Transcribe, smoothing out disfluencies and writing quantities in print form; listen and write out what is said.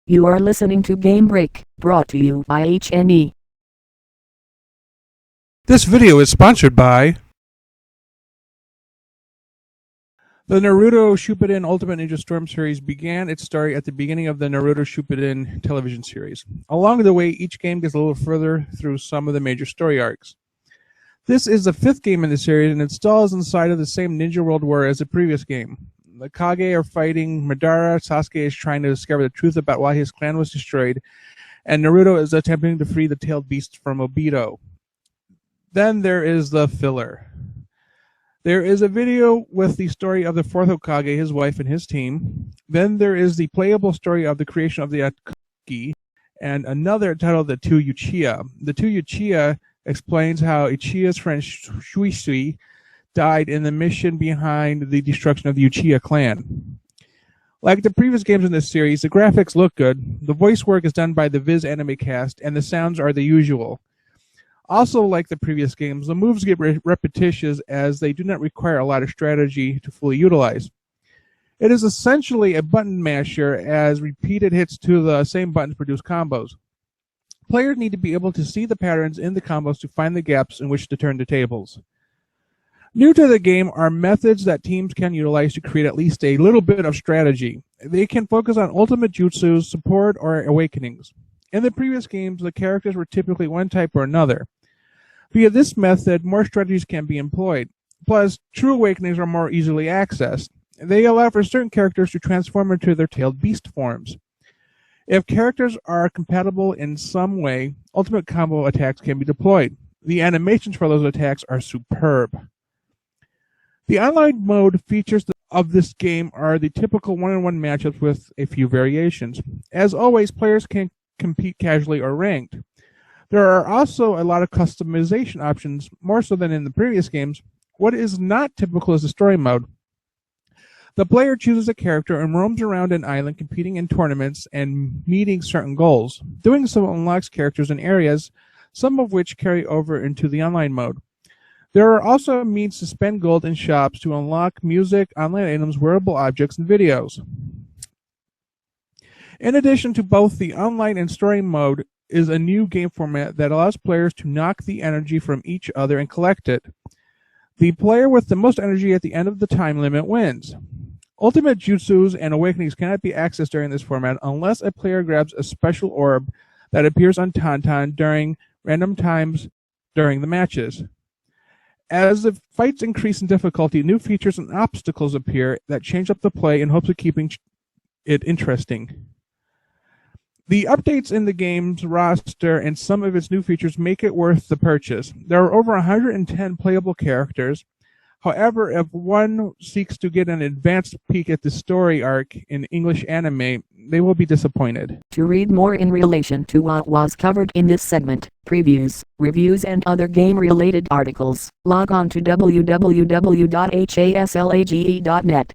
You are listening to GameBreak, brought to you by HNE. This video is sponsored by the Naruto Shippuden Ultimate Ninja Storm series began its story at the beginning of the Naruto Shippuden television series. Along the way, each game gets a little further through some of the major story arcs. This is the fifth game in the series, and it stalls inside of the same ninja world war as the previous game. The Kage are fighting Madara, Sasuke is trying to discover the truth about why his clan was destroyed, and Naruto is attempting to free the tailed beast from Obito. Then there is the filler. There is a video with the story of the fourth Hokage, his wife, and his team. Then there is the playable story of the creation of the Akatsuki, and another titled The Two Uchiha. The Two Uchiha explains how Uchiha's friend Shuisui died in the mission behind the destruction of the Uchiha clan. Like the previous games in this series, the graphics look good, the voice work is done by the Viz anime cast, and the sounds are the usual. Also, like the previous games, the moves get repetitious as they do not require a lot of strategy to fully utilize. It is essentially a button masher as repeated hits to the same buttons produce combos. Players need to be able to see the patterns in the combos to find the gaps in which to turn the tables. New to the game are methods that teams can utilize to create at least a little bit of strategy. They can focus on ultimate jutsus, support, or awakenings. In the previous games, the characters were typically one type or another. Via this method, more strategies can be employed. Plus, true awakenings are more easily accessed. They allow for certain characters to transform into their tailed beast forms. If characters are compatible in some way, ultimate combo attacks can be deployed. The animations for those attacks are superb. The online mode features of this game are the typical one-on-one matchups with a few variations. As always, players can compete casually or ranked. There are also a lot of customization options, more so than in the previous games. What is not typical is the story mode. The player chooses a character and roams around an island competing in tournaments and meeting certain goals. Doing so unlocks characters and areas, some of which carry over into the online mode. There are also means to spend gold in shops to unlock music, online items, wearable objects, and videos. In addition to both the online and story mode is a new game format that allows players to knock the energy from each other and collect it. The player with the most energy at the end of the time limit wins. Ultimate jutsus and awakenings cannot be accessed during this format unless a player grabs a special orb that appears on Tauntaun during random times during the matches. As the fights increase in difficulty, new features and obstacles appear that change up the play in hopes of keeping it interesting. The updates in the game's roster and some of its new features make it worth the purchase. There are over 110 playable characters. However, if one seeks to get an advanced peek at the story arc in English anime, they will be disappointed. To read more in relation to what was covered in this segment, previews, reviews and other game-related articles, log on to www.haslage.net.